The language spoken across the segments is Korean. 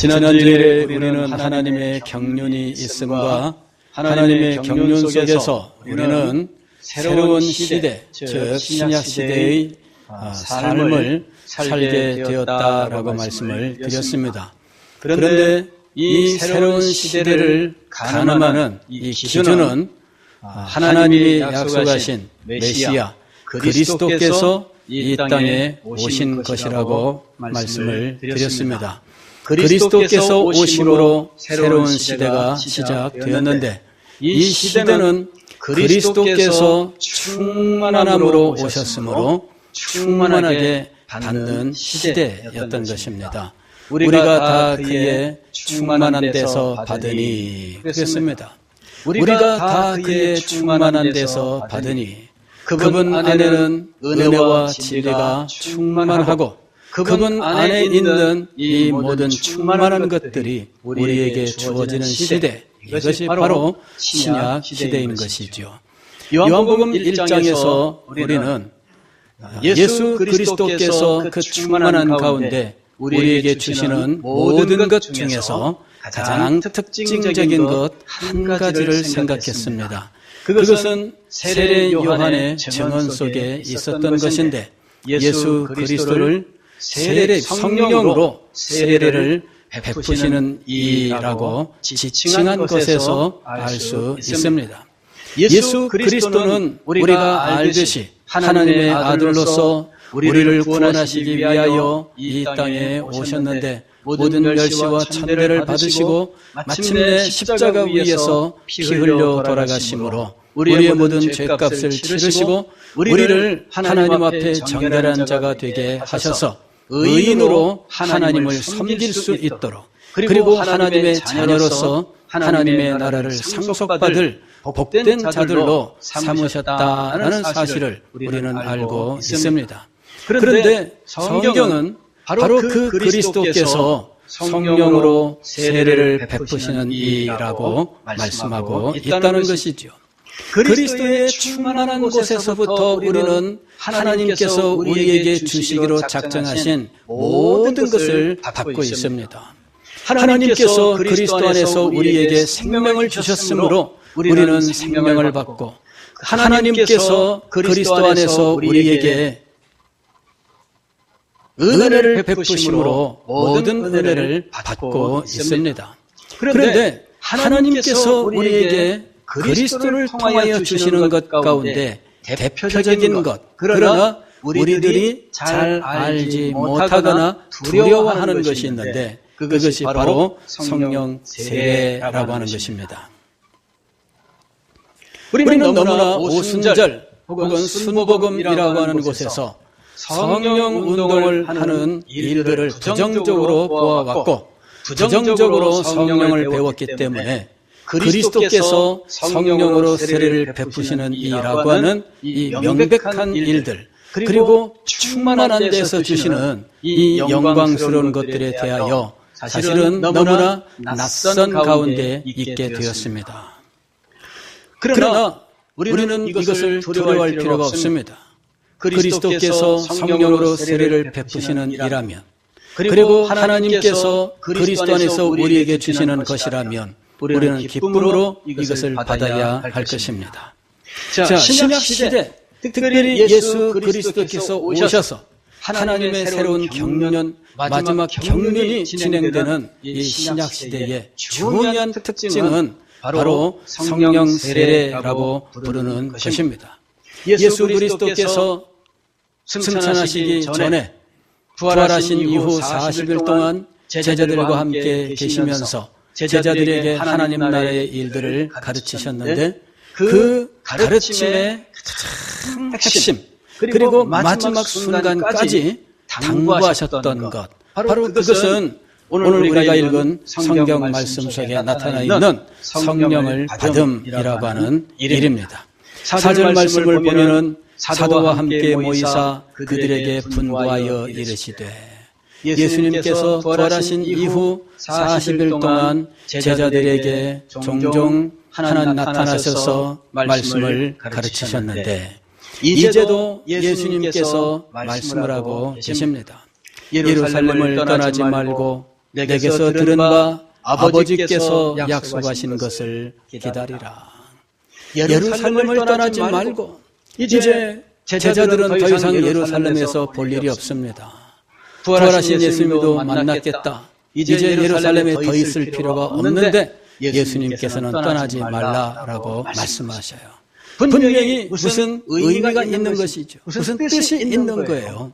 지난주에 우리는 하나님의 경륜이 있음과 하나님의 경륜 속에서 우리는 새로운 시대, 즉 신약 시대의 삶을 살게 되었다라고 말씀을 드렸습니다. 그런데 이 새로운 시대를 가늠하는 이 기준은 하나님이 약속하신 메시아 그리스도께서 이 땅에 오신 것이라고 말씀을 드렸습니다. 그리스도께서 오심으로 새로운 시대가 시작되었는데 이 시대는 그리스도께서 충만함으로 오셨으므로 충만하게 받는 시대였던 것입니다. 우리가 다 그의 충만한 데서 받으니 그랬습니다. 우리가 다 그의 충만한 데서 받으니 그분 안에는 은혜와 진리가 충만하고 그분 안에 있는 이 모든 충만한 것들이 우리에게 주어지는 시대, 이것이 바로 신약 시대인 것이죠. 요한복음 1장에서 우리는 예수 그리스도께서 그 충만한 가운데 우리에게 주시는 모든 것 중에서 가장 특징적인 것 한 가지를 생각했습니다. 그것은 세례 요한의 증언 속에 있었던 것인데 예수 그리스도를 성령으로 세례를 베푸시는 이라고 지칭한 것에서 알 수 있습니다. 예수 그리스도는 우리가 알듯이 하나님의 아들로서 우리를 구원하시기 위하여 이 땅에 오셨는데 모든 멸시와 천대를 받으시고 마침내 십자가 위에서 피 흘려 돌아가심으로 우리의 모든 죄값을 치르시고 우리를 하나님 앞에 정결한 자가 되게 하셔서 의인으로 하나님을 섬길 수 있도록 그리고 하나님의 자녀로서 하나님의 나라를 상속받을 복된 자들로 삼으셨다는 사실을 우리는 알고 있습니다. 그런데 성경은 바로 그 그리스도께서 성령으로 세례를 베푸시는 이라고 말씀하고 있다는 것이죠. 그리스도의 충만한 곳에서부터 우리는 하나님께서 우리에게 주시기로 작정하신 모든 것을 받고 있습니다. 하나님께서 그리스도 안에서 우리에게 생명을 주셨으므로 우리는 생명을 받고 하나님께서 그리스도 안에서 우리에게 은혜를 베푸심으로 모든 은혜를 받고 있습니다. 그런데 하나님께서 우리에게 그리스도를 통하여 주시는 것 가운데 대표적인 것, 그러나 우리들이 잘 알지 못하거나 두려워하는 것이 있는데 그것이 바로 성령 세례라고 하는 것입니다. 우리는 너무나 오순절 혹은 순복음이라고 하는 곳에서 성령 운동을 하는 일들을 부정적으로 보아왔고 부정적으로 성령을 배웠기 때문에 그리스도께서 성령으로 세례를 베푸시는 이라고 하는 이 명백한 일들 그리고 충만한 데서 주시는 이 영광스러운 것들에 대하여 사실은 너무나 낯선 가운데 있게 되었습니다. 그러나 우리는 이것을 두려워할 필요가 없습니다. 그리스도께서 성령으로 세례를 베푸시는 이라면 그리고 하나님께서 그리스도 안에서 우리에게 주시는 것이라면 우리는 기쁨으로 이것을 받아야 할 것입니다. 자, 신약 시대, 특별히 예수 그리스도께서 오셔서 하나님의 새로운 경륜, 마지막 경륜이 진행되는 이 신약 시대의 중요한 특징은 바로 성령 세례라고 부르는 것입니다. 예수 그리스도께서 승천하시기 전에 부활하신 이후 40일 동안 제자들과 함께 계시면서 제자들에게 하나님 나라의 일들을 가르치셨는데 그 가르침의 가장 핵심 그리고 마지막 순간까지 당부하셨던 것 바로 그것은 오늘 우리가 읽은 성경 말씀 속에 나타나 있는 성령을 받음이라고 하는 일입니다. 4절 말씀을 보면은 사도와 함께 모이사 그들에게 분부하여 이르시되 예수님께서 부활하신 이후 40일 동안 제자들에게 종종 하나 나타나셔서 말씀을 가르치셨는데 이제도 예수님께서 말씀을 하고 계십니다. 예루살렘을 떠나지 말고 내게서 들은 바 아버지께서 약속하신 것을 기다리라. 예루살렘을 떠나지 말고 이제 제자들은 더 이상 예루살렘에서 볼 일이 없습니다. 부활하신 예수님도 만났겠다. 이제 예루살렘에 더 있을 필요가 없는데 예수님께서는 떠나지 말라라고 말씀하셔요. 분명히 무슨 의미가 있는 것이죠. 무슨 뜻이 있는 거예요.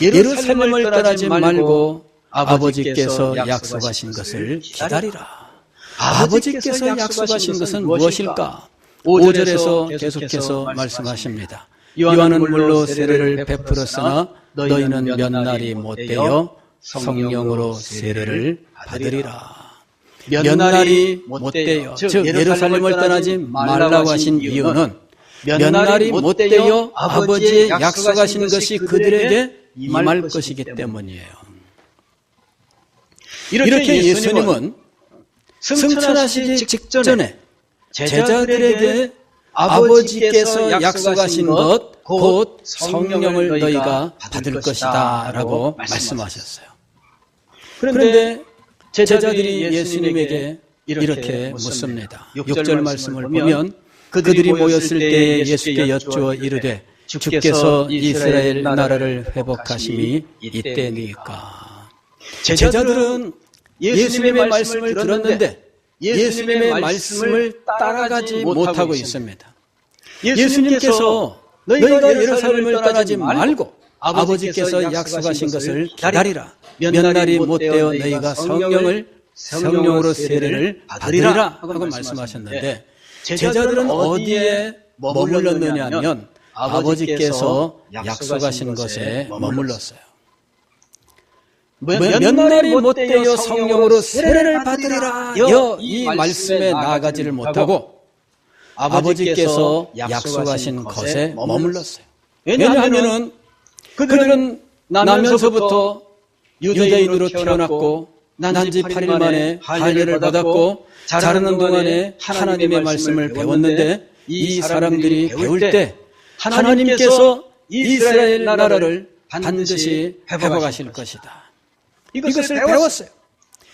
예루살렘을 떠나지 말고 아버지께서 약속하신 것을 기다리라. 아버지께서 약속하신 것은 무엇일까? 5절에서 계속해서 말씀하십니다. 요한은 물로 세례를 베풀었으나 너희는 몇 날이 못되어 성령으로 세례를 받으리라. 몇 날이 못되어, 즉 예루살렘을 떠나지 말라고 하신 이유는 몇 날이 못되어 아버지의 약속하신 것이 그들에게 임할 것이기 때문이에요. 이렇게 예수님은 승천하시기 직전에 제자들에게 아버지께서 약속하신 것 곧 성령을 너희가 받을 것이다 라고 말씀하셨어요. 그런데 제자들이 예수님에게 이렇게 묻습니다. 6절 말씀을 보면 그들이 모였을 때 예수께 여쭈어 이르되 주께서 이스라엘 나라를 회복하심이 이때니까. 제자들은 예수님의 말씀을 들었는데 예수님의 말씀을 따라가지 못하고 있습니다. 예수님께서 너희가 예루살렘을 떠나지 말고 아버지께서 약속하신 것을 기다리라. 몇 날이 못되어 너희가 성령으로 세례를 받으리라 하고 말씀하셨는데 제자들은 어디에 머물렀느냐 하면 아버지께서 약속하신 것에 머물렀어요. 몇 날이 못되어 성령으로 세례를 받으리라 이 말씀에 나아가지를 못하고 아버지께서 약속하신 것에 머물렀어요. 왜냐하면 그들은 나면서부터 유대인으로 태어났고 난지 8일 만에 할례를 받았고 자라는 동안에 하나님의 말씀을 배웠는데 이 사람들이 배울 때 하나님께서 이스라엘 나라를 반드시 회복하실 것이다. 이것을 배웠어요.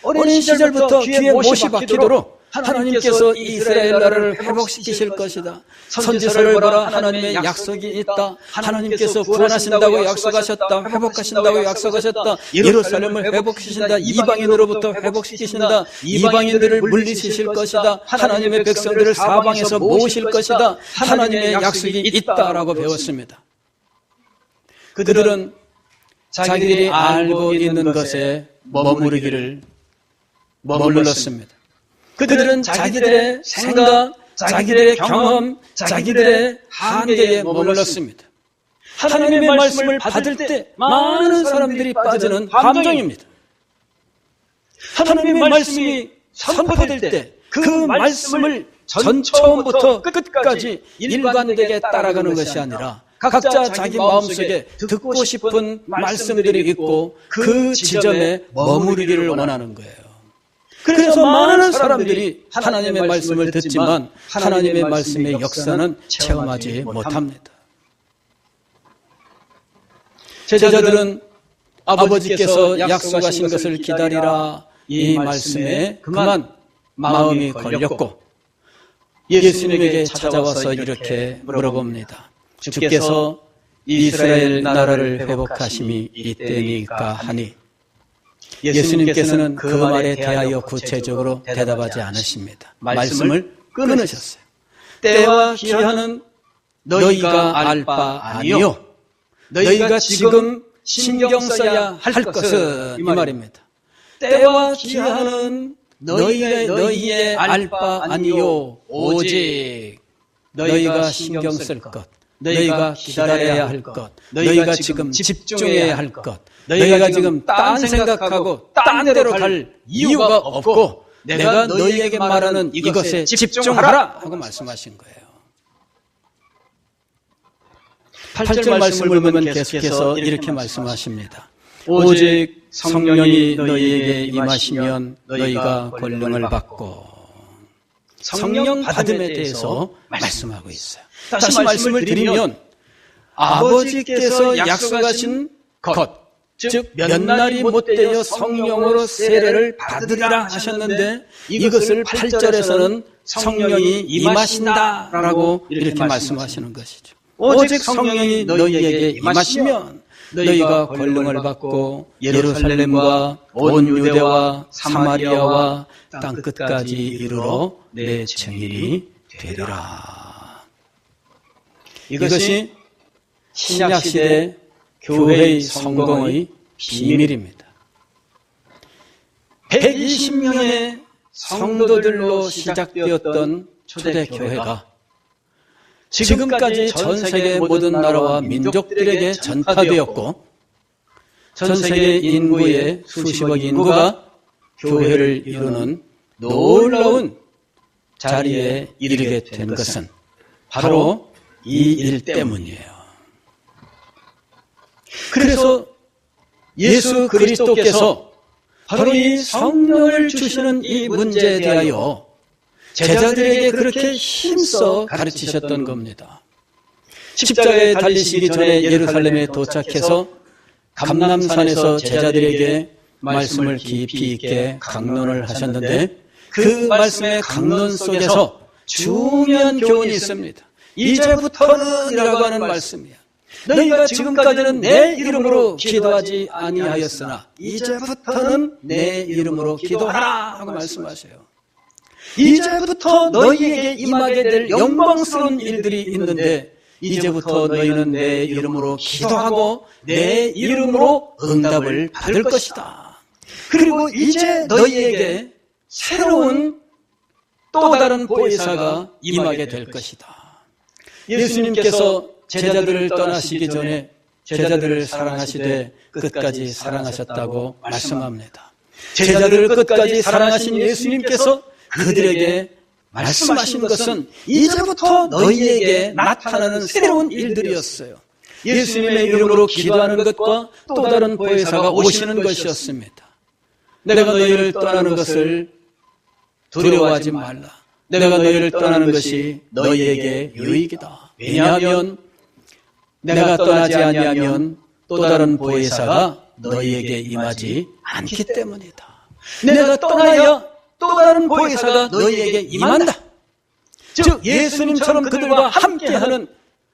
어린 시절부터 귀에 못이 박히도록 하나님께서 이스라엘 나라를 회복시키실 것이다. 선지서를 보라. 하나님의 약속이 있다. 하나님께서 구원하신다고 약속하셨다. 회복하신다고 약속하셨다. 예루살렘을 회복시키신다. 이방인으로부터 회복시키신다. 이방인들을 물리치실 것이다. 하나님의 백성들을 사방에서 모으실 것이다. 하나님의 약속이 있다라고 배웠습니다. 그들은 자기들이 알고 있는 것에 머물렀습니다. 그들은 자기들의 생각, 자기들의 경험, 자기들의 한계에 머물렀습니다. 하나님의 말씀을 받을 때 많은 사람들이 빠지는 함정입니다. 하나님의 말씀이 선포될 때 그 말씀을 처음부터 끝까지 일관되게 따라가는 것이 아니라 각자 자기 마음속에 듣고 싶은 말씀들이 있고 그 지점에 머무르기를 원하는 거예요. 그래서 많은 사람들이 하나님의 말씀을 듣지만 하나님의 말씀의 역사는 체험하지 못합니다. 제자들은 아버지께서 약속하신 것을 기다리라 이 말씀에 그만 마음이 걸렸고 예수님에게 찾아와서 이렇게 물어봅니다. 주께서 이스라엘 나라를 회복하심이 이때니까 하니 예수님께서는 그 말에 대하여 구체적으로 대답하지 않으십니다. 말씀을 끊으셨어요. 때와 기한은 너희가 알 바 아니요 너희가 지금 신경 써야 할 것은 이 말입니다. 때와 기한은 너희의 알 바 아니요 오직 너희가 신경 쓸 것, 너희가 기다려야 할 것, 너희가 지금 집중해야 할 것, 너희가 지금 딴 생각하고 딴 데로 갈 이유가 없고 내가 너희에게 말하는 이것에 집중하라 하고 말씀하신 거예요. 8절 말씀을 보면 계속해서 이렇게 말씀하십니다. 오직 성령이 너희에게 임하시면 너희가 권능을 받고 성령 받음에 대해서 말씀하고 있어요. 다시 말씀을 드리면 아버지께서 약속하신 것 즉 몇 날이 못되어 성령으로 세례를 받으리라 하셨는데 이것을 8절에서는 성령이 임하신다라고 이렇게 말씀하시는 것이죠. 오직 성령이 너희에게 임하시면 너희가 권능을 받고 예루살렘과 온 유대와 사마리아와 땅 끝까지 이르러 내 증인이 되리라. 이것이 신약시대 교회의 성공의 비밀입니다. 120명의 성도들로 시작되었던 초대교회가 지금까지 전 세계 모든 나라와 민족들에게 전파되었고 전 세계 인구의 수십억 인구가 교회를 이루는 놀라운 자리에 이르게 된 것은 바로 이 일 때문이에요. 그래서 예수 그리스도께서 바로 이 성령을 주시는 이 문제에 대하여 제자들에게 그렇게 힘써 가르치셨던 겁니다. 십자가에 달리시기 전에 예루살렘에 도착해서 감람산에서 제자들에게 말씀을 깊이 있게 강론을 하셨는데 그 말씀의 강론 속에서 중요한 교훈이 있습니다. 이제부터는 이라고 하는 말씀이야. 너희가 지금까지는 내 이름으로 기도하지 아니하였으나 이제부터는 내 이름으로 기도하라 하고 말씀하셔요. 이제부터 너희에게 임하게 될 영광스러운 일들이 있는데 이제부터 너희는 내 이름으로 기도하고 내 이름으로 응답을 받을 것이다. 그리고 이제 너희에게 새로운 또 다른 보혜사가 임하게 될 것이다. 예수님께서 제자들을 떠나시기 전에 제자들을 사랑하시되 끝까지 사랑하셨다고 말씀합니다. 제자들을 끝까지 사랑하신 예수님께서 그들에게 말씀하신 것은 이제부터 너희에게 나타나는 새로운 일들이었어요. 예수님의 이름으로 기도하는 것과 또 다른 보혜사가 오시는 것이었습니다. 내가 너희를 떠나는 것을 두려워하지 말라. 내가 너희를 떠나는 것이 너희에게 유익이다. 왜냐하면 내가 떠나지 아니하면 또 다른 보혜사가 너희에게 임하지 않기 때문이다. 내가 떠나야 또 다른 보혜사가 너희에게 임한다. 즉 예수님처럼 그들과 함께하는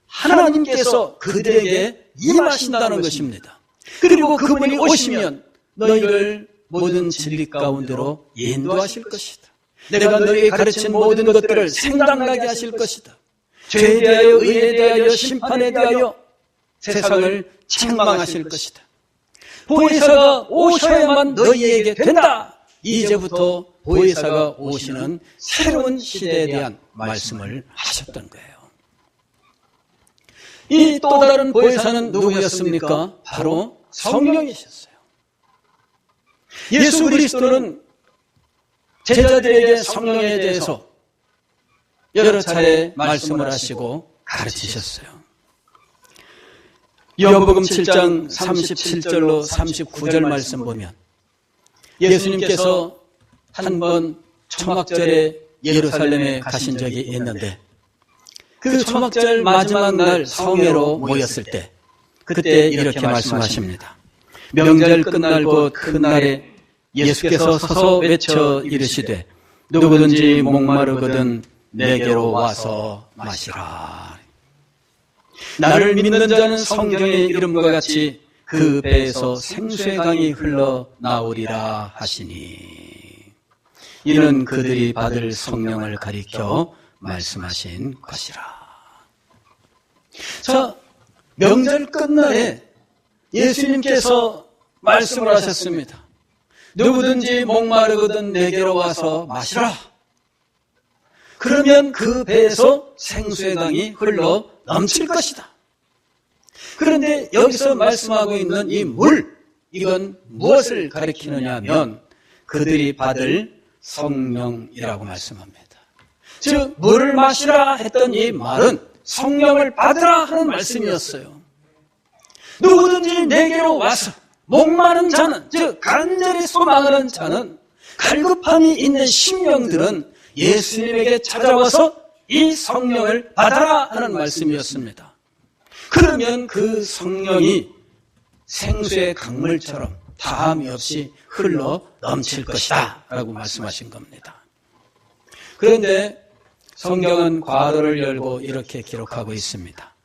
하나님께서 그들에게 임하신다는 것입니다. 그리고 그분이 오시면 너희를 모든 진리 가운데로 인도하실 것이다. 내가 너희에게 가르친 모든 것들을 생각나게 하실 것이다. 죄에 대하여 의에 대하여 심판에 대하여 세상을 책망하실 것이다. 보혜사가 오셔야만 너희에게 된다. 이제부터 보혜사가 오시는 새로운 시대에 대한 말씀을 하셨던 거예요. 이 또 다른 보혜사는 누구였습니까? 바로 성령이셨어요. 예수 그리스도는 제자들에게 성령에 대해서 여러 차례 말씀을 하시고 가르치셨어요. 요한복음 7장 37절로 39절 말씀 보면 예수님께서 한 번 초막절에 예루살렘에 가신 적이 있는데 그 초막절 마지막 날 성회로 모였을 때 그때 이렇게 말씀하십니다. 명절 끝날 곧 그 날에 예수께서 서서 외쳐 이르시되 누구든지 목마르거든 내게로 와서 마시라. 나를 믿는 자는 성경의 이름과 같이 그 배에서 생수의 강이 흘러나오리라 하시니 이는 그들이 받을 성령을 가리켜 말씀하신 것이라. 자, 명절 끝날에 예수님께서 말씀을 하셨습니다. 누구든지 목마르거든 내게로 와서 마시라. 그러면 그 배에서 생수의 강이 흘러 넘칠 것이다. 그런데 여기서 말씀하고 있는 이 물, 이건 무엇을 가리키느냐 하면 그들이 받을 성령이라고 말씀합니다. 즉 물을 마시라 했던 이 말은 성령을 받으라 하는 말씀이었어요. 누구든지 내게로 와서 목마른 자는, 즉 간절히 소망하는 자는, 갈급함이 있는 심령들은 예수님에게 찾아와서 이 성령을 받아라 하는 말씀이었습니다. 그러면 그 성령이 생수의 강물처럼 다함이 없이 흘러 넘칠 것이다 라고 말씀하신 겁니다. 그런데 성경은 괄호를 열고 이렇게 기록하고 있습니다.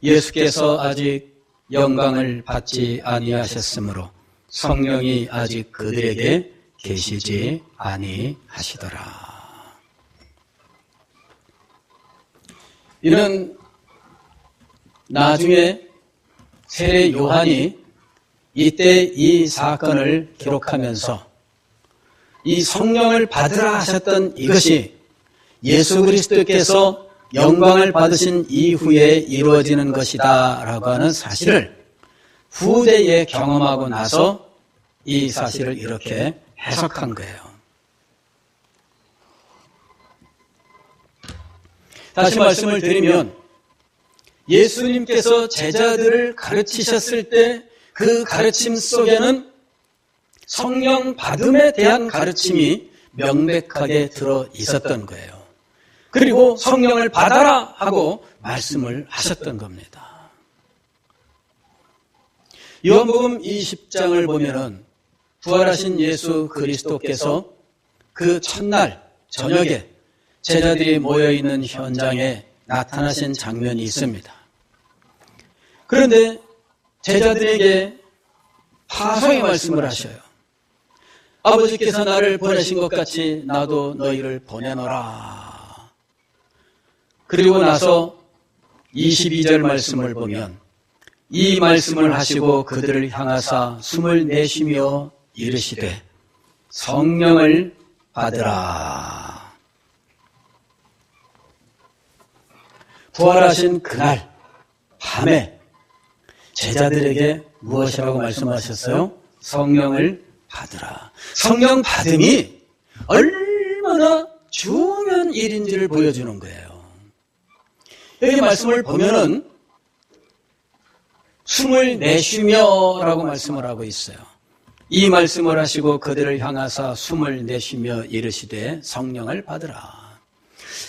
예수께서 아직 영광을 받지 아니하셨으므로 성령이 아직 그들에게 계시지 아니하시더라. 이는 나중에 세례 요한이 이때 이 사건을 기록하면서 이 성령을 받으라 하셨던 이것이 예수 그리스도께서 영광을 받으신 이후에 이루어지는 것이다 라고 하는 사실을 후대에 경험하고 나서 이 사실을 이렇게 해석한 거예요. 다시 말씀을 드리면 예수님께서 제자들을 가르치셨을 때 그 가르침 속에는 성령 받음에 대한 가르침이 명백하게 들어 있었던 거예요. 그리고 성령을 받아라 하고 말씀을 하셨던 겁니다. 요한복음 20장을 보면은 부활하신 예수 그리스도께서 그 첫날 저녁에 제자들이 모여있는 현장에 나타나신 장면이 있습니다. 그런데 제자들에게 파송의 말씀을 하셔요. 아버지께서 나를 보내신 것 같이 나도 너희를 보내노라. 그리고 나서 22절 말씀을 보면 이 말씀을 하시고 그들을 향하사 숨을 내쉬며 이르시되 성령을 받으라. 부활하신 그날 밤에 제자들에게 무엇이라고 말씀하셨어요? 성령을 받으라. 성령 받음이 얼마나 중요한 일인지를 보여주는 거예요. 여기 말씀을 보면은 숨을 내쉬며 라고 말씀을 하고 있어요. 이 말씀을 하시고 그들을 향하사 숨을 내쉬며 이르시되 성령을 받으라.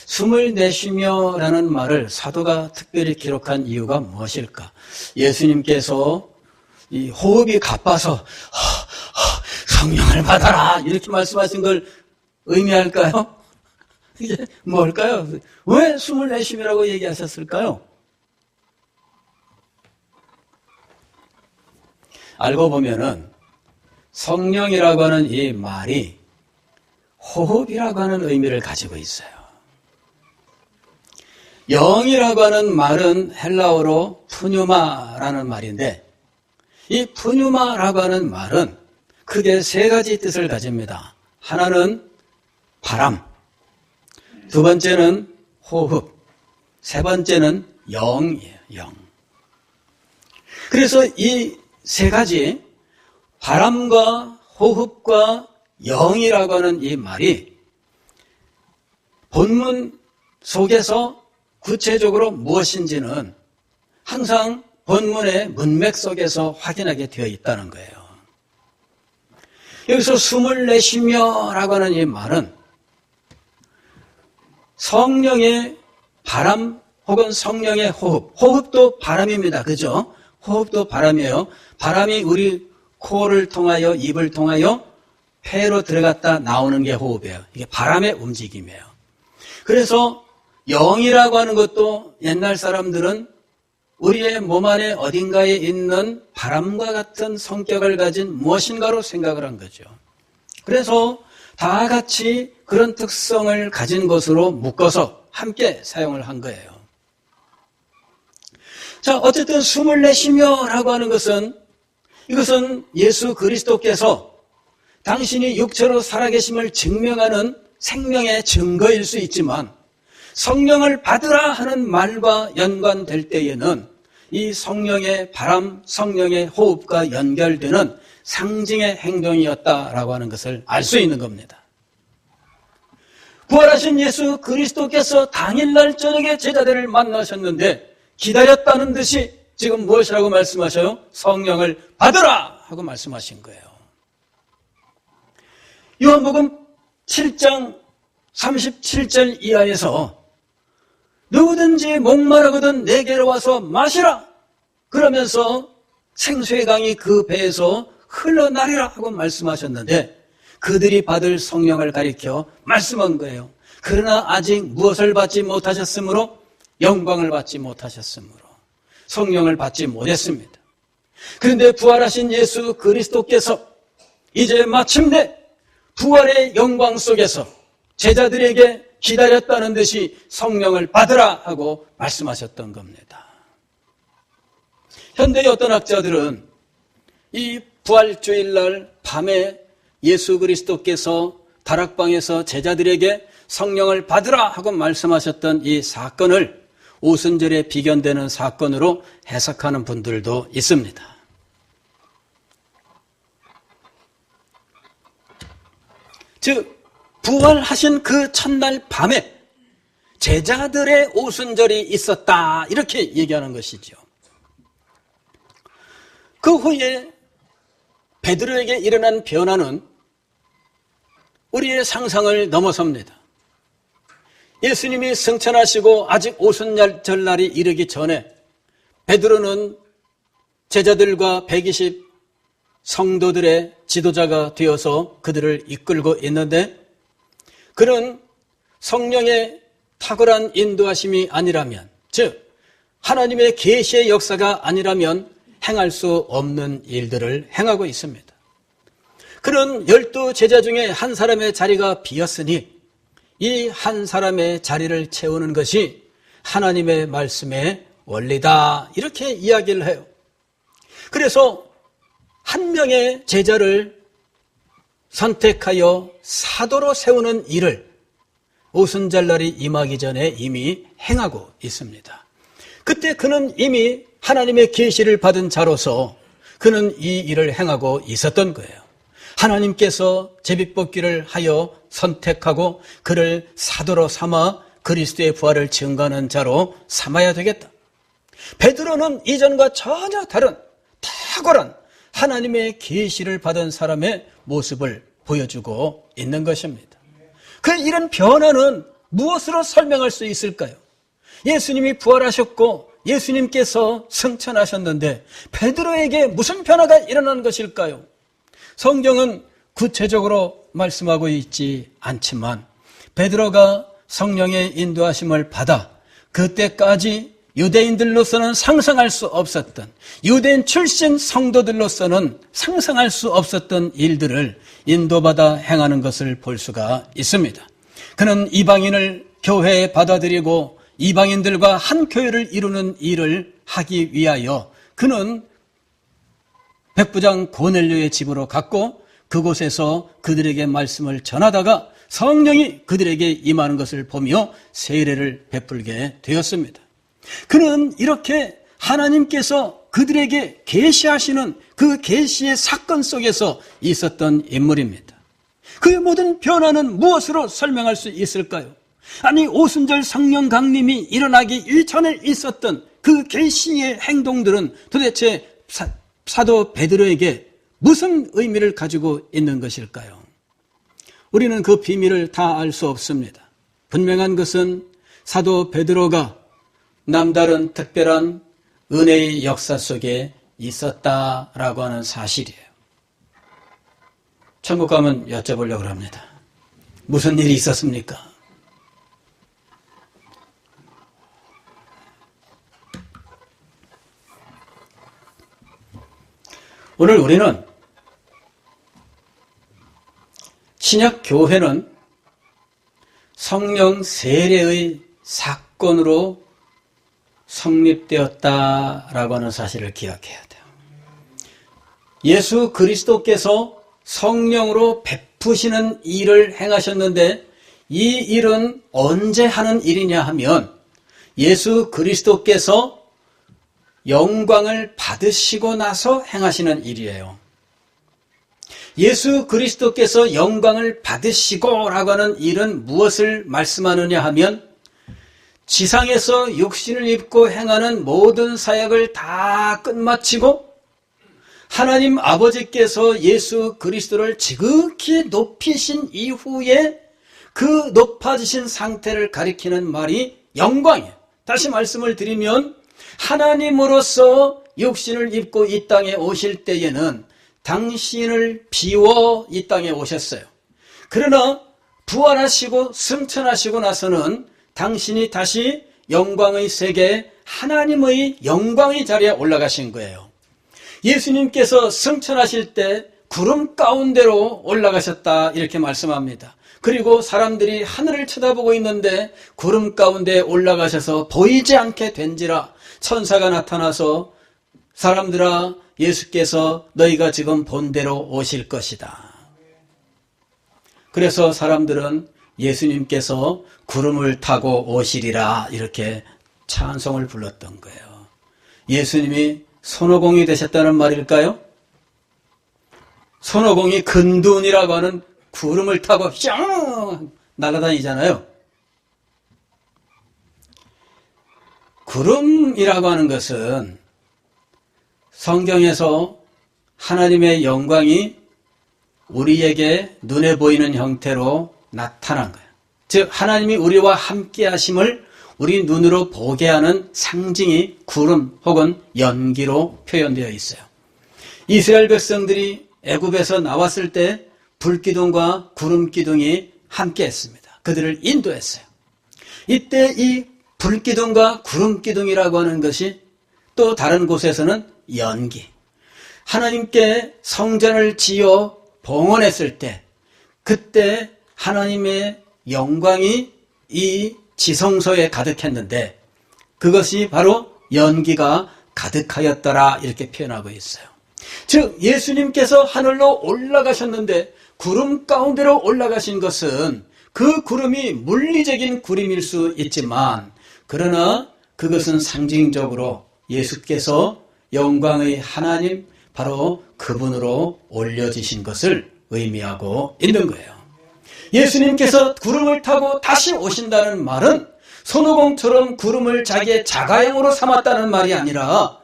숨을 내쉬며 라는 말을 사도가 특별히 기록한 이유가 무엇일까? 예수님께서 이 호흡이 가빠서 성령을 받아라 이렇게 말씀하신 걸 의미할까요? 이게 뭘까요? 왜 숨을 내쉬라고 얘기하셨을까요? 알고 보면은 성령이라고 하는 이 말이 호흡이라고 하는 의미를 가지고 있어요. 영이라고 하는 말은 헬라어로 푸뉴마라는 말인데 이 푸뉴마라고 하는 말은 크게 세 가지 뜻을 가집니다. 하나는 바람, 두 번째는 호흡, 세 번째는 영이에요. 영. 그래서 이 세 가지 바람과 호흡과 영이라고 하는 이 말이 본문 속에서 구체적으로 무엇인지는 항상 본문의 문맥 속에서 확인하게 되어 있다는 거예요. 여기서 숨을 내쉬며 라고 하는 이 말은 성령의 바람 혹은 성령의 호흡, 호흡도 바람입니다. 그죠? 호흡도 바람이에요. 바람이 우리 코를 통하여 입을 통하여 폐로 들어갔다 나오는 게 호흡이에요. 이게 바람의 움직임이에요. 그래서 영이라고 하는 것도 옛날 사람들은 우리의 몸 안에 어딘가에 있는 바람과 같은 성격을 가진 무엇인가로 생각을 한 거죠. 그래서 다 같이 그런 특성을 가진 것으로 묶어서 함께 사용을 한 거예요. 자, 어쨌든 숨을 내쉬며 라고 하는 것은 이것은 예수 그리스도께서 당신이 육체로 살아계심을 증명하는 생명의 증거일 수 있지만 성령을 받으라 하는 말과 연관될 때에는 이 성령의 바람, 성령의 호흡과 연결되는 상징의 행동이었다라고 하는 것을 알 수 있는 겁니다. 부활하신 예수 그리스도께서 당일날 저녁에 제자들을 만나셨는데 기다렸다는 듯이 지금 무엇이라고 말씀하셔요? 성령을 받으라 하고 말씀하신 거예요. 요한복음 7장 37절 이하에서 누구든지 목마르거든 내게로 와서 마시라 그러면서 생수의 강이 그 배에서 흘러나리라 하고 말씀하셨는데 그들이 받을 성령을 가리켜 말씀한 거예요. 그러나 아직 무엇을 받지 못하셨으므로 영광을 받지 못하셨으므로 성령을 받지 못했습니다. 그런데 부활하신 예수 그리스도께서 이제 마침내 부활의 영광 속에서 제자들에게 기다렸다는 듯이 성령을 받으라 하고 말씀하셨던 겁니다. 현대의 어떤 학자들은 이 부활주일날 밤에 예수 그리스도께서 다락방에서 제자들에게 성령을 받으라 하고 말씀하셨던 이 사건을 오순절에 비견되는 사건으로 해석하는 분들도 있습니다. 즉 부활하신 그 첫날 밤에 제자들의 오순절이 있었다 이렇게 얘기하는 것이죠. 그 후에 베드로에게 일어난 변화는 우리의 상상을 넘어섭니다. 예수님이 승천하시고 아직 오순절날이 이르기 전에 베드로는 제자들과 120 성도들의 지도자가 되어서 그들을 이끌고 있는데 그는 성령의 탁월한 인도하심이 아니라면, 즉 하나님의 계시의 역사가 아니라면 행할 수 없는 일들을 행하고 있습니다. 그는 12 제자 중에 한 사람의 자리가 비었으니 이 한 사람의 자리를 채우는 것이 하나님의 말씀의 원리다 이렇게 이야기를 해요. 그래서 한 명의 제자를 선택하여 사도로 세우는 일을 오순절날이 임하기 전에 이미 행하고 있습니다. 그때 그는 이미 하나님의 계시를 받은 자로서 그는 이 일을 행하고 있었던 거예요. 하나님께서 제비뽑기를 하여 선택하고 그를 사도로 삼아 그리스도의 부활을 증거하는 자로 삼아야 되겠다. 베드로는 이전과 전혀 다른 탁월한 하나님의 계시를 받은 사람의 모습을 보여주고 있는 것입니다. 그 이런 변화는 무엇으로 설명할 수 있을까요? 예수님이 부활하셨고 예수님께서 승천하셨는데 베드로에게 무슨 변화가 일어난 것일까요? 성경은 구체적으로 말씀하고 있지 않지만 베드로가 성령의 인도하심을 받아 그때까지 유대인들로서는 상상할 수 없었던, 유대인 출신 성도들로서는 상상할 수 없었던 일들을 인도받아 행하는 것을 볼 수가 있습니다. 그는 이방인을 교회에 받아들이고 이방인들과 한 교회를 이루는 일을 하기 위하여 그는 백부장 고넬료의 집으로 갔고 그곳에서 그들에게 말씀을 전하다가 성령이 그들에게 임하는 것을 보며 세례를 베풀게 되었습니다. 그는 이렇게 하나님께서 그들에게 계시하시는 그 계시의 사건 속에서 있었던 인물입니다. 그의 모든 변화는 무엇으로 설명할 수 있을까요? 아니 오순절 성령 강림이 일어나기 이전에 있었던 그 계시의 행동들은 도대체 사도 베드로에게 무슨 의미를 가지고 있는 것일까요? 우리는 그 비밀을 다 알 수 없습니다. 분명한 것은 사도 베드로가 남다른 특별한 은혜의 역사 속에 있었다라고 하는 사실이에요. 천국 가면 여쭤보려고 합니다. 무슨 일이 있었습니까? 오늘 우리는 신약 교회는 성령 세례의 사건으로 성립되었다라고 하는 사실을 기억해야 돼요. 예수 그리스도께서 성령으로 베푸시는 일을 행하셨는데 이 일은 언제 하는 일이냐 하면 예수 그리스도께서 영광을 받으시고 나서 행하시는 일이에요. 예수 그리스도께서 영광을 받으시고라고 하는 일은 무엇을 말씀하느냐 하면 지상에서 육신을 입고 행하는 모든 사역을 다 끝마치고 하나님 아버지께서 예수 그리스도를 지극히 높이신 이후에 그 높아지신 상태를 가리키는 말이 영광이에요. 다시 말씀을 드리면 하나님으로서 육신을 입고 이 땅에 오실 때에는 당신을 비워 이 땅에 오셨어요. 그러나 부활하시고 승천하시고 나서는 당신이 다시 영광의 세계 하나님의 영광의 자리에 올라가신 거예요. 예수님께서 승천하실 때 구름 가운데로 올라가셨다 이렇게 말씀합니다. 그리고 사람들이 하늘을 쳐다보고 있는데 구름 가운데 올라가셔서 보이지 않게 된지라 천사가 나타나서 사람들아 예수께서 너희가 지금 본 대로 오실 것이다. 그래서 사람들은 예수님께서 구름을 타고 오시리라 이렇게 찬송을 불렀던 거예요. 예수님이 손오공이 되셨다는 말일까요? 손오공이 근둔이라고 하는 구름을 타고 휘장 날아다니잖아요. 구름이라고 하는 것은 성경에서 하나님의 영광이 우리에게 눈에 보이는 형태로 나타난 거예요. 즉 하나님이 우리와 함께 하심을 우리 눈으로 보게 하는 상징이 구름 혹은 연기로 표현되어 있어요. 이스라엘 백성들이 애굽에서 나왔을 때 불기둥과 구름기둥이 함께 했습니다. 그들을 인도했어요. 이때 이 불기둥과 구름기둥이라고 하는 것이 또 다른 곳에서는 연기. 하나님께 성전을 지어 봉헌했을 때 그때 하나님의 영광이 이 지성소에 가득했는데 그것이 바로 연기가 가득하였더라 이렇게 표현하고 있어요. 즉 예수님께서 하늘로 올라가셨는데 구름 가운데로 올라가신 것은 그 구름이 물리적인 구름일 수 있지만 그러나 그것은 상징적으로 예수께서 영광의 하나님 바로 그분으로 올려지신 것을 의미하고 있는 거예요. 예수님께서 구름을 타고 다시 오신다는 말은 손오공처럼 구름을 자기의 자가용으로 삼았다는 말이 아니라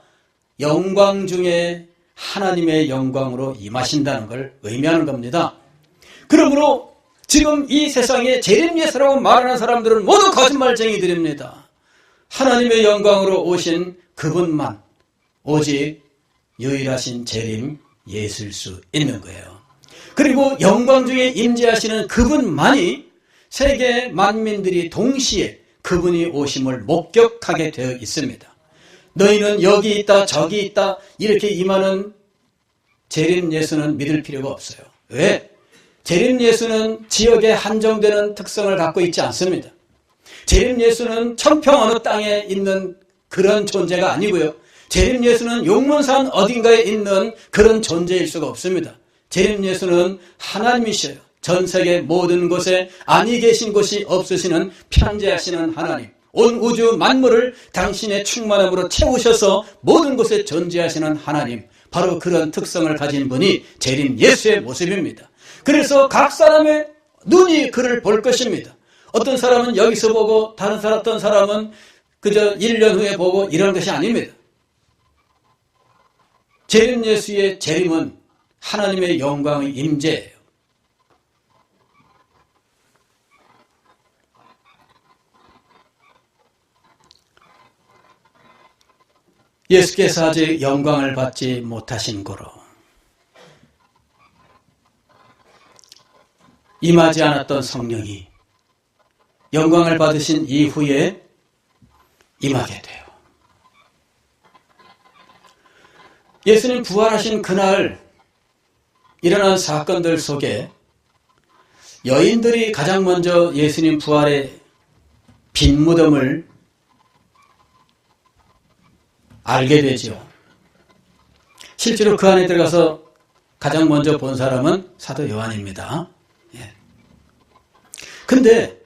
영광 중에 하나님의 영광으로 임하신다는 걸 의미하는 겁니다. 그러므로 지금 이 세상에 재림 예수라고 말하는 사람들은 모두 거짓말쟁이들입니다. 하나님의 영광으로 오신 그분만 오직 유일하신 재림 예수일 수 있는 거예요. 그리고 영광 중에 임재하시는 그분만이 세계 만민들이 동시에 그분이 오심을 목격하게 되어 있습니다. 너희는 여기 있다 저기 있다 이렇게 임하는 재림 예수는 믿을 필요가 없어요. 왜? 재림 예수는 지역에 한정되는 특성을 갖고 있지 않습니다. 재림 예수는 천평 어느 땅에 있는 그런 존재가 아니고요. 재림 예수는 용문산 어딘가에 있는 그런 존재일 수가 없습니다. 재림 예수는 하나님이셔요. 전 세계 모든 곳에 아니 계신 곳이 없으시는 편재하시는 하나님. 온 우주 만물을 당신의 충만함으로 채우셔서 모든 곳에 존재하시는 하나님. 바로 그런 특성을 가진 분이 재림 예수의 모습입니다. 그래서 각 사람의 눈이 그를 볼 것입니다. 어떤 사람은 여기서 보고 다른 사람 어떤 사람은 그저 1년 후에 보고 이런 것이 아닙니다. 재림 예수의 재림은 하나님의 영광의 임재예요. 예수께서 아직 영광을 받지 못하신 고로 임하지 않았던 성령이 영광을 받으신 이후에 임하게 돼요. 예수님 부활하신 그날 일어난 사건들 속에 여인들이 가장 먼저 예수님 부활의 빈 무덤을 알게 되죠. 실제로 그 안에 들어가서 가장 먼저 본 사람은 사도 요한입니다. 근데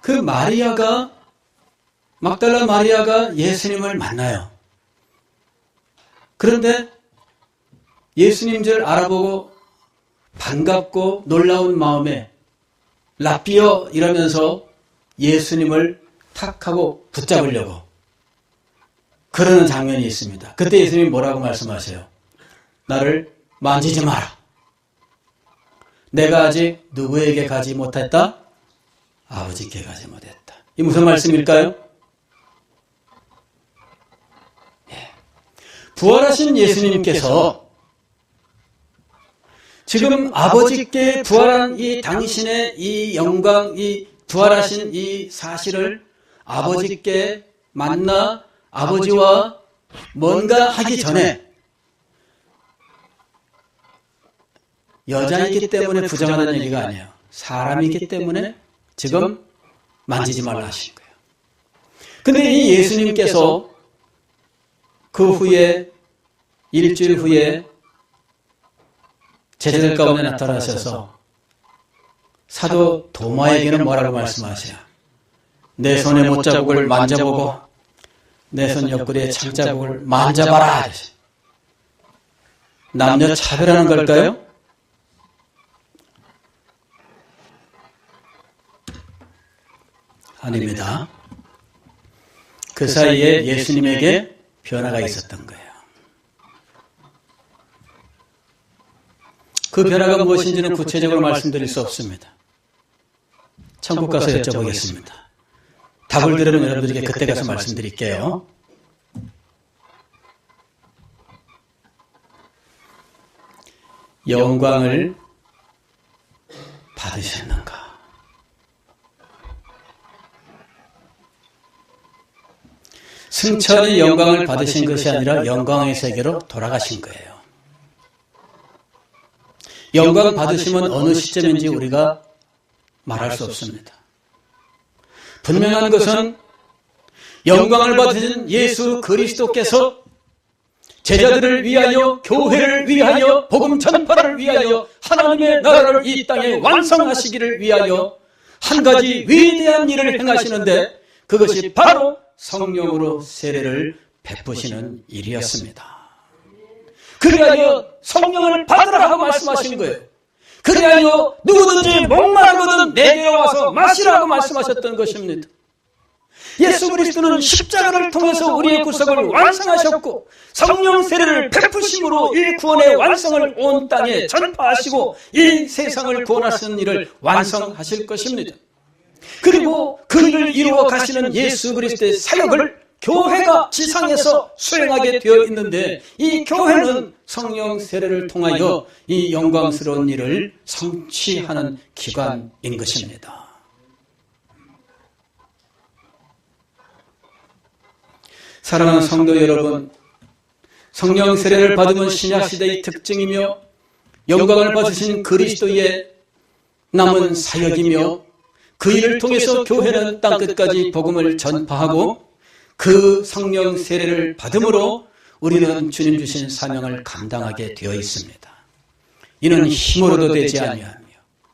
그 마리아가 막달라 마리아가 예수님을 만나요. 그런데 예수님 줄 알아보고 반갑고 놀라운 마음에 라삐어 이러면서 예수님을 탁 하고 붙잡으려고 그러는 장면이 있습니다. 그때 예수님이 뭐라고 말씀하세요? 나를 만지지 마라. 내가 아직 누구에게 가지 못했다? 아버지께 가지 못했다. 이 무슨 말씀일까요? 부활하신 예수님께서 지금 아버지께 부활한 이 당신의 이 영광, 이 부활하신 이 사실을 아버지께 만나 아버지와 뭔가 하기 전에 여자이기 때문에 부정하는 얘기가 아니에요. 사람이기 때문에 지금 만지지 말라 하신 거예요. 근데 이 예수님께서 그 후에 일주일 후에 제자들 가운데 나타나셔서 사도 도마에게는 뭐라고 말씀하세요? 내 손의 못자국을 만져보고 내 손 옆구리의 창자국을 만져봐라. 남녀 차별하는 걸까요? 아닙니다. 그 사이에 예수님에게 변화가 있었던 거예요. 그 변화가 무엇인지는 구체적으로 말씀드릴 수 없습니다. 천국 가서 여쭤보겠습니다. 답을 들으면 여러분들에게 그때 가서 말씀드릴게요. 영광을 받으셨는가? 승천의 영광을 받으신 것이 아니라 영광의 세계로 돌아가신 거예요. 영광 받으시면 어느 시점인지 우리가 말할 수 없습니다. 분명한 것은 영광을 받으신 예수 그리스도께서 제자들을 위하여, 교회를 위하여, 복음 전파를 위하여, 하나님의 나라를 이 땅에 완성하시기를 위하여 한 가지 위대한 일을 행하시는데 그것이 바로 성령으로 세례를 베푸시는 일이었습니다. 그리하여 성령을 받으라 하고 말씀하신 거예요. 그리하여 누구든지 목마르거든 내게 와서 마시라고 말씀하셨던 것입니다. 예수 그리스도는 십자가를 통해서 우리의 구속을 완성하셨고 성령 세례를 베푸심으로 이 구원의 완성을 온 땅에 전파하시고 이 세상을 구원하시는 일을 완성하실 것입니다. 그리고 그 일을 이루어 가시는 예수 그리스도의 사역을 교회가 지상에서 수행하게 되어 있는데 이 교회는 성령 세례를 통하여 이 영광스러운 일을 성취하는 기관인 것입니다. 사랑하는 성도 여러분, 성령 세례를 받으면 신약시대의 특징이며 영광을 받으신 그리스도의 남은 사역이며 그 일을 통해서 교회는 땅끝까지 복음을 전파하고 그 성령 세례를 받음으로 우리는 주님 주신 사명을 감당하게 되어 있습니다. 이는 힘으로도 되지 아니하며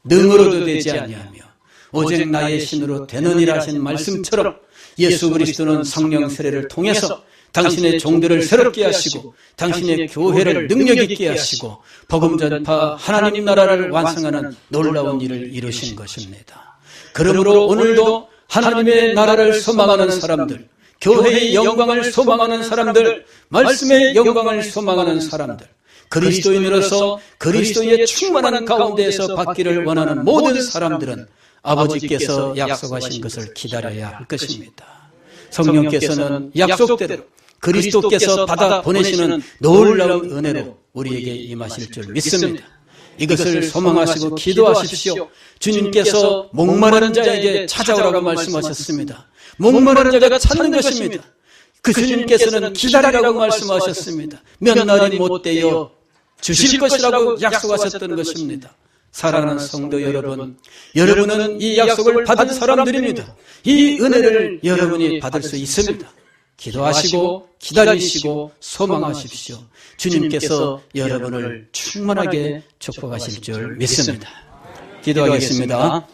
능으로도 되지 아니하며 오직 나의 신으로 되느니라 하신 말씀처럼 예수 그리스도는 성령 세례를 통해서 당신의 종들을 새롭게 하시고 당신의 교회를 능력 있게 하시고 복음 전파 하나님 나라를 완성하는 놀라운 일을 이루신 것입니다. 그러므로 오늘도 하나님의 나라를 소망하는 사람들, 교회의 영광을 소망하는 사람들, 말씀의 영광을 소망하는 사람들, 그리스도인으로서 그리스도의 충만한 가운데에서 받기를 원하는 모든 사람들은 아버지께서 약속하신 것을 기다려야 할 것입니다. 성령께서는 약속대로 그리스도께서 받아 보내시는 놀라운 은혜로 우리에게 임하실 줄 믿습니다. 이것을 소망하시고 기도하십시오. 주님께서 목마른 자에게 찾아오라고 말씀하셨습니다. 목마른 자가 찾는 것입니다. 그 주님께서는 기다리라고 말씀하셨습니다. 몇 날이 못되어 주실 것이라고 약속하셨던 것입니다. 사랑하는 성도 여러분, 여러분은 이 약속을 받은 사람들입니다. 이 은혜를 여러분이 받을 수 있습니다. 기도하시고 기다리시고 소망하십시오. 주님께서 여러분을 충만하게 축복하실 줄 믿습니다. 기도하겠습니다.